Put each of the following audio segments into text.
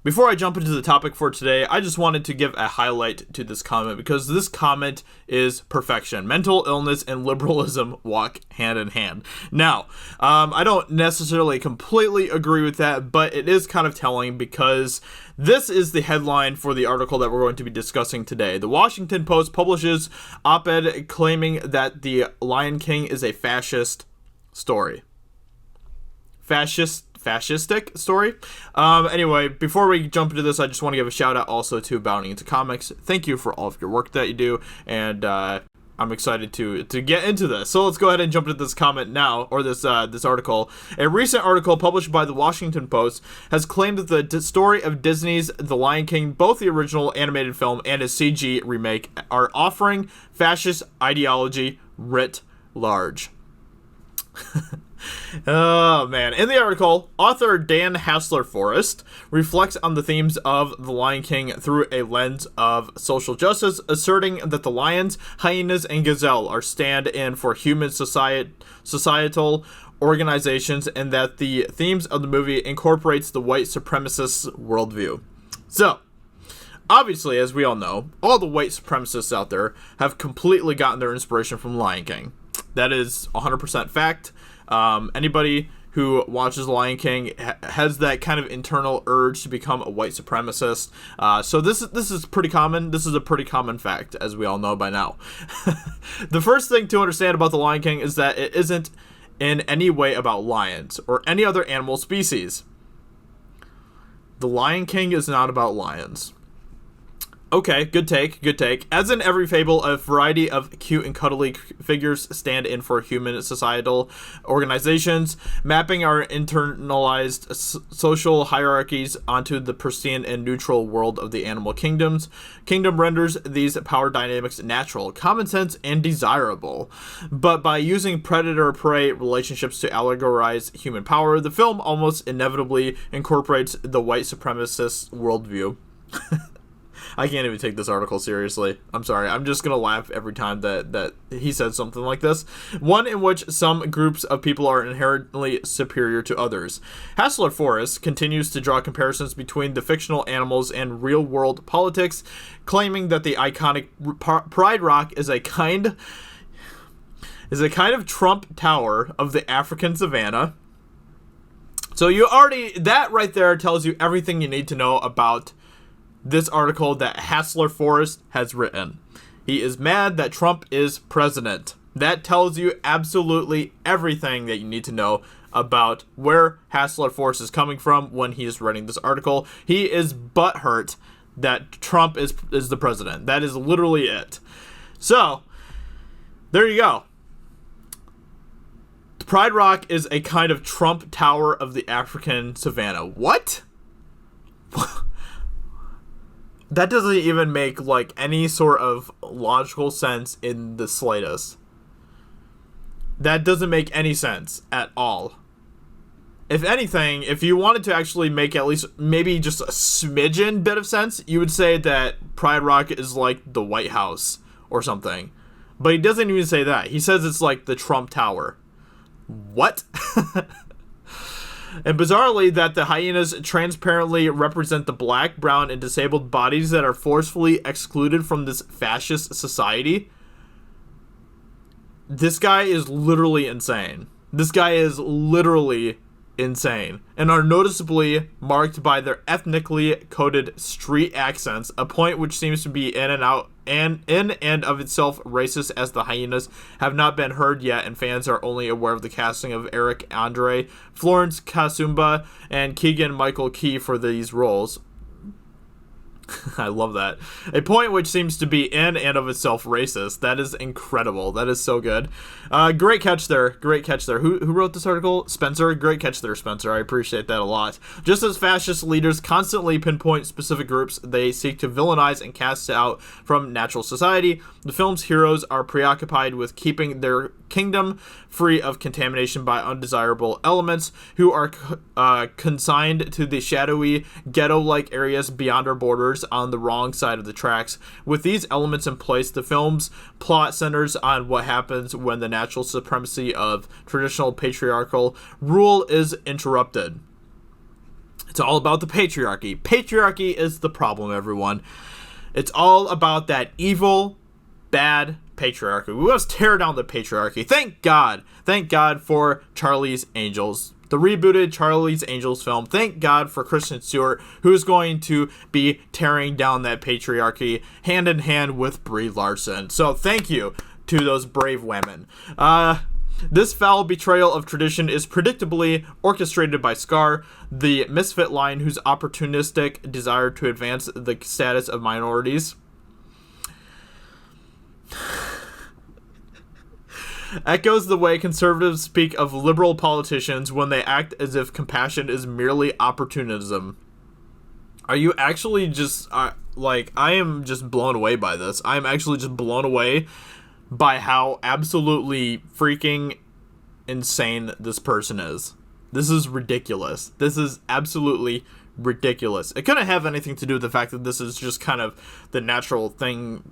Before I jump into the topic for today, I just wanted to give a highlight to this comment because this comment is perfection. Mental illness and liberalism walk hand in hand. Now, I don't necessarily completely agree with that, but it is kind of telling because this is the headline for the article that we're going to be discussing today. The Washington Post publishes op-ed claiming that The Lion King is a fascist story. Fascistic story. Anyway, before we jump into this, I just want to give a shout out also to Bounding Into Comics. Thank you for all of your work that you do, and I'm excited to get into this. So let's go ahead and jump into this comment now, or this article. A recent article published by the Washington Post has claimed that the story of Disney's The Lion King, both the original animated film and its CG remake, are offering fascist ideology writ large. Oh man. In the article, author Dan Hassler-Forrest reflects on the themes of The Lion King through a lens of social justice, asserting that the lions, hyenas, and gazelle are stand-in for human societal organizations, and that the themes of the movie incorporates the white supremacist worldview. So, obviously, as we all know, all the white supremacists out there have completely gotten their inspiration from Lion King. That is 100% fact. Anybody who watches Lion King has that kind of internal urge to become a white supremacist. So this is pretty common. This is a pretty common fact, as we all know by now. The first thing to understand about The Lion King is that it isn't in any way about lions or any other animal species. The Lion King is not about lions. Okay, good take. As in every fable, a variety of cute and cuddly figures stand in for human societal organizations, mapping our internalized social hierarchies onto the pristine and neutral world of the animal kingdoms. Kingdom renders these power dynamics natural, common sense, and desirable. But by using predator-prey relationships to allegorize human power, the film almost inevitably incorporates the white supremacist worldview. I can't even take this article seriously. I'm sorry. I'm just going to laugh every time that he says something like this. One in which some groups of people are inherently superior to others. Hassler-Forrest continues to draw comparisons between the fictional animals and real-world politics, claiming that the iconic Pride Rock is a kind of Trump Tower of the African savannah. So that right there tells you everything you need to know about this article that Hassler-Forrest has written. He is mad that Trump is president. That tells you absolutely everything that you need to know about where Hassler-Forrest is coming from when he is writing this article. He is butthurt that Trump is the president. That is literally it. So, there you go. Pride Rock is a kind of Trump Tower of the African savannah. What? That doesn't even make, any sort of logical sense in the slightest. That doesn't make any sense at all. If anything, if you wanted to actually make at least maybe just a smidgen bit of sense, you would say that Pride Rock is like the White House or something. But he doesn't even say that. He says it's like the Trump Tower. What? And bizarrely, that the hyenas transparently represent the black, brown, and disabled bodies that are forcefully excluded from this fascist society. This guy is literally insane. And are noticeably marked by their ethnically coded street accents, a point which seems to be in and of itself racist, as the hyenas have not been heard yet and fans are only aware of the casting of Eric Andre, Florence Kasumba, and Keegan-Michael Key for these roles. I love that. A point which seems to be in and of itself racist. That is incredible. That is so good. Great catch there. Who wrote this article? Spencer. Great catch there, Spencer. I appreciate that a lot. Just as fascist leaders constantly pinpoint specific groups they seek to villainize and cast out from natural society, the film's heroes are preoccupied with keeping their kingdom free of contamination by undesirable elements who are consigned to the shadowy, ghetto-like areas beyond our borders on the wrong side of the tracks. With these elements in place, the film's plot centers on what happens when the natural supremacy of traditional patriarchal rule is interrupted. It's all about the patriarchy. Patriarchy is the problem, everyone. It's all about that evil, bad patriarchy. We must tear down the patriarchy. Thank God. Thank God for Charlie's Angels. The rebooted Charlie's Angels film. Thank God for Kristen Stewart, who's going to be tearing down that patriarchy hand in hand with Brie Larson. So thank you to those brave women. This foul betrayal of tradition is predictably orchestrated by Scar, the misfit lion whose opportunistic desire to advance the status of minorities echoes the way conservatives speak of liberal politicians when they act as if compassion is merely opportunism. Are you actually just, I am just blown away by this. I'm actually just blown away by how absolutely freaking insane this person is. This is ridiculous. This is absolutely ridiculous. It couldn't have anything to do with the fact that this is just kind of the natural thing,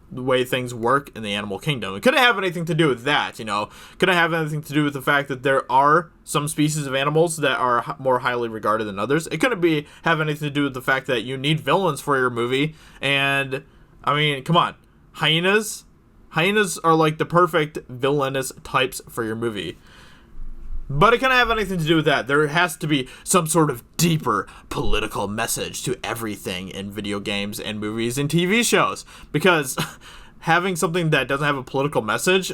the way things work in the animal kingdom. It couldn't have anything to do with that, you know. Couldn't have anything to do with the fact that there are some species of animals that are more highly regarded than others. It couldn't have anything to do with the fact that you need villains for your movie. And, I mean, come on. Hyenas are like the perfect villainous types for your movie. But it can't have anything to do with that. There has to be some sort of deeper political message to everything in video games and movies and TV shows. Because having something that doesn't have a political message,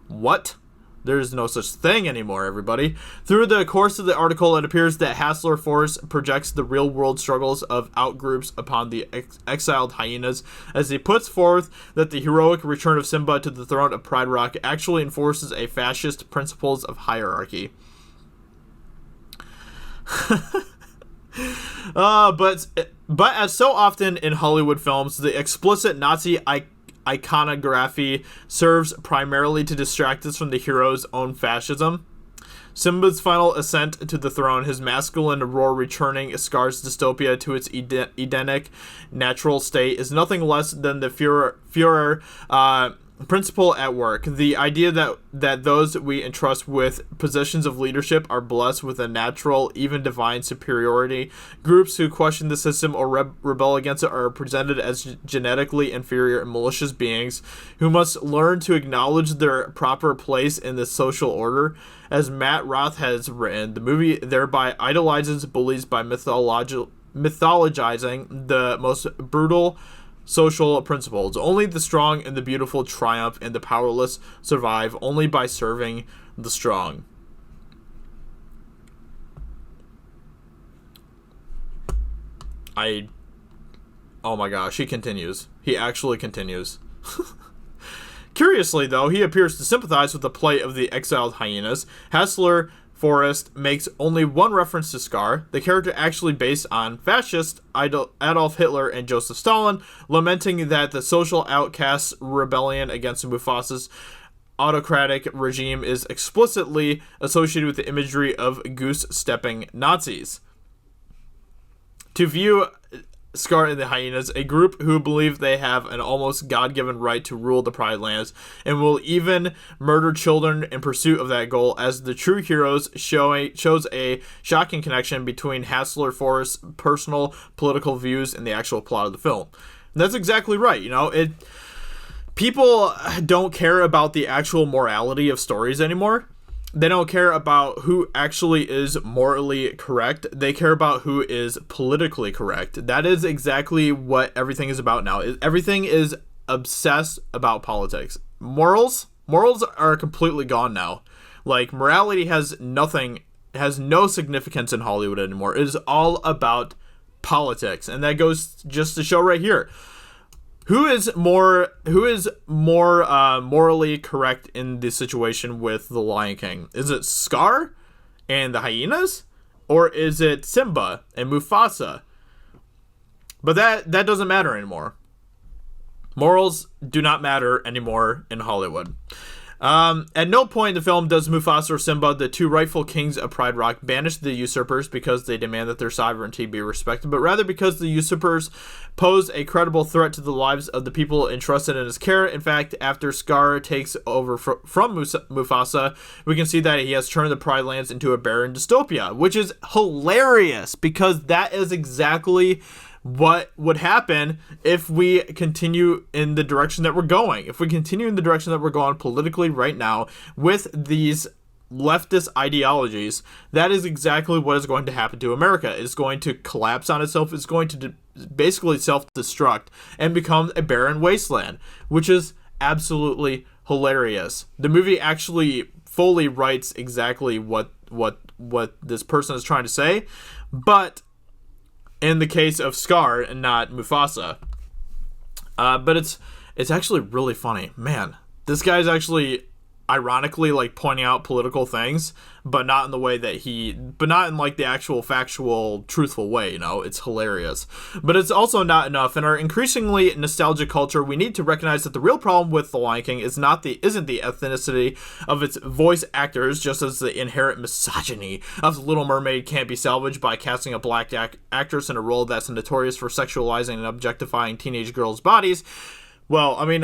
what? There's no such thing anymore, everybody. Through the course of the article, it appears that Hassler Forrest projects the real-world struggles of outgroups upon the exiled hyenas, as he puts forth that the heroic return of Simba to the throne of Pride Rock actually enforces a fascist principles of hierarchy. But as so often in Hollywood films, the explicit Nazi iconography serves primarily to distract us from the hero's own fascism. Simba's final ascent to the throne, his masculine roar returning Scar's dystopia to its Edenic natural state, is nothing less than the Führer principle at work. The idea that those we entrust with positions of leadership are blessed with a natural, even divine superiority. Groups who question the system or rebel against it are presented as genetically inferior and malicious beings who must learn to acknowledge their proper place in the social order. As Matt Roth has written, the movie thereby idolizes bullies by mythologizing the most brutal social principles. Only the strong and the beautiful triumph, and the powerless survive only by serving the strong. Oh my gosh, he continues. He actually continues. Curiously, though, he appears to sympathize with the plight of the exiled hyenas. Hassler Forrest makes only one reference to Scar, the character actually based on fascist Adolf Hitler and Joseph Stalin, lamenting that the social outcast's rebellion against Mufasa's autocratic regime is explicitly associated with the imagery of goose-stepping Nazis. To view Scar and the Hyenas, a group who believe they have an almost God-given right to rule the Pride Lands, and will even murder children in pursuit of that goal, as the true heroes shows a shocking connection between Hassler Forrest's personal political views and the actual plot of the film. And that's exactly right, you know, people don't care about the actual morality of stories anymore. They don't care about who actually is morally correct. They care about who is politically correct. That is exactly what everything is about now. Everything is obsessed about politics. Morals are completely gone now. Like, morality has no significance in Hollywood anymore. It is all about politics. And that goes just to show right here. Who is more morally correct in the situation with the Lion King? Is it Scar and the hyenas, or is it Simba and Mufasa? But that doesn't matter anymore. Morals do not matter anymore in Hollywood. At no point in the film does Mufasa or Simba, the two rightful kings of Pride Rock, banish the usurpers because they demand that their sovereignty be respected, but rather because the usurpers pose a credible threat to the lives of the people entrusted in his care. In fact, after Scar takes over from Mufasa, we can see that he has turned the Pride Lands into a barren dystopia, which is hilarious because that is exactly what would happen if we continue in the direction that we're going. If we continue in the direction that we're going politically right now with these leftist ideologies, that is exactly what is going to happen to America. It's going to collapse on itself. It's going to basically self-destruct and become a barren wasteland, which is absolutely hilarious. The movie actually fully writes exactly what this person is trying to say, but in the case of Scar and not Mufasa. But it's actually really funny. Man, this guy's actually ironically like pointing out political things, but not in the way that but not in like the actual factual truthful way, you know. It's hilarious. But it's also not enough. In our increasingly nostalgic culture, we need to recognize that the real problem with The Lion King isn't the ethnicity of its voice actors, just as the inherent misogyny of The Little Mermaid can't be salvaged by casting a black actress in a role that's notorious for sexualizing and objectifying teenage girls' bodies. Well, I mean,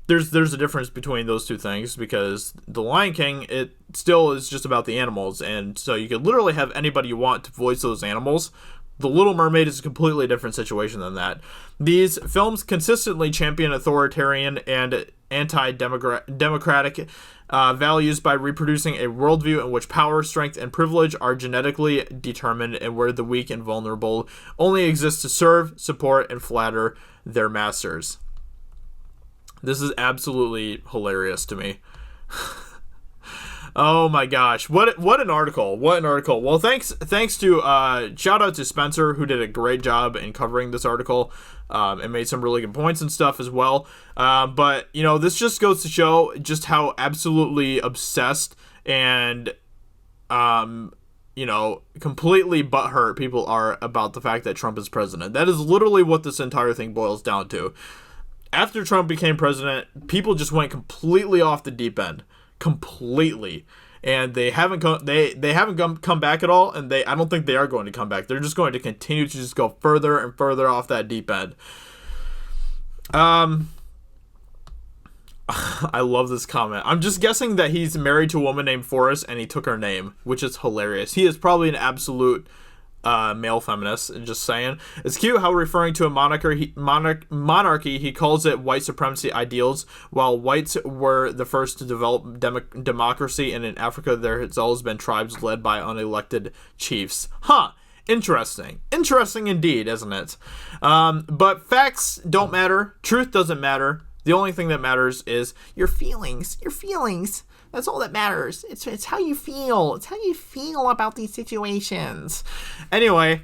there's a difference between those two things, because The Lion King, it still is just about the animals, and so you could literally have anybody you want to voice those animals. The Little Mermaid is a completely different situation than that. These films consistently champion authoritarian and anti-democratic values by reproducing a worldview in which power, strength, and privilege are genetically determined, and where the weak and vulnerable only exist to serve, support, and flatter their masters. This is absolutely hilarious to me. Oh my gosh. What an article. What an article. Well, thanks to shout out to Spencer, who did a great job in covering this article and made some really good points and stuff as well. But, you know, this just goes to show just how absolutely obsessed and you know, completely butthurt people are about the fact that Trump is president. That is literally what this entire thing boils down to. After Trump became president, people just went completely off the deep end, completely, and they haven't come back at all. And I don't think they are going to come back. They're just going to continue to just go further and further off that deep end. I love this comment. I'm just guessing that he's married to a woman named Forrest and he took her name, which is hilarious. He is probably an absolute male feminist, and just saying. It's cute how, referring to a monarchy, he calls it white supremacy ideals. While whites were the first to develop democracy, and in Africa there has always been tribes led by unelected chiefs. Huh. Interesting indeed, isn't it? But facts don't matter. Truth doesn't matter. The only thing that matters is your feelings. That's all that matters. It's how you feel. It's how you feel about these situations. Anyway,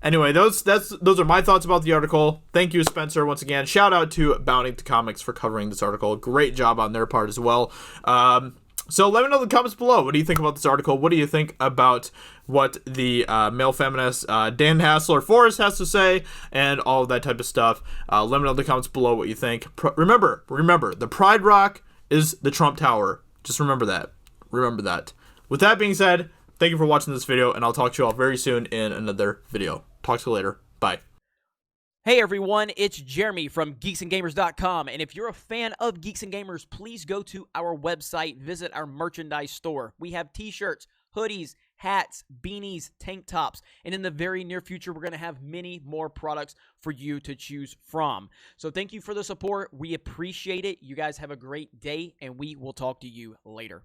those are my thoughts about the article. Thank you, Spencer, once again. Shout out to Bounty Comics for covering this article. Great job on their part as well. So let me know in the comments below. What do you think about this article? What do you think about what the male feminist Dan Hassler Forrest has to say, and all of that type of stuff? Let me know in the comments below what you think. Remember, the Pride Rock is the Trump Tower. Just remember that. With that being said, thank you for watching this video, and I'll talk to you all very soon in another video. Talk to you later. Bye. Hey everyone, it's Jeremy from geeksandgamers.com, and if you're a fan of Geeks and Gamers, please go to our website, visit our merchandise store. We have t-shirts, hoodies, hats, beanies, tank tops, and in the very near future, we're going to have many more products for you to choose from. So thank you for the support. We appreciate it. You guys have a great day, and we will talk to you later.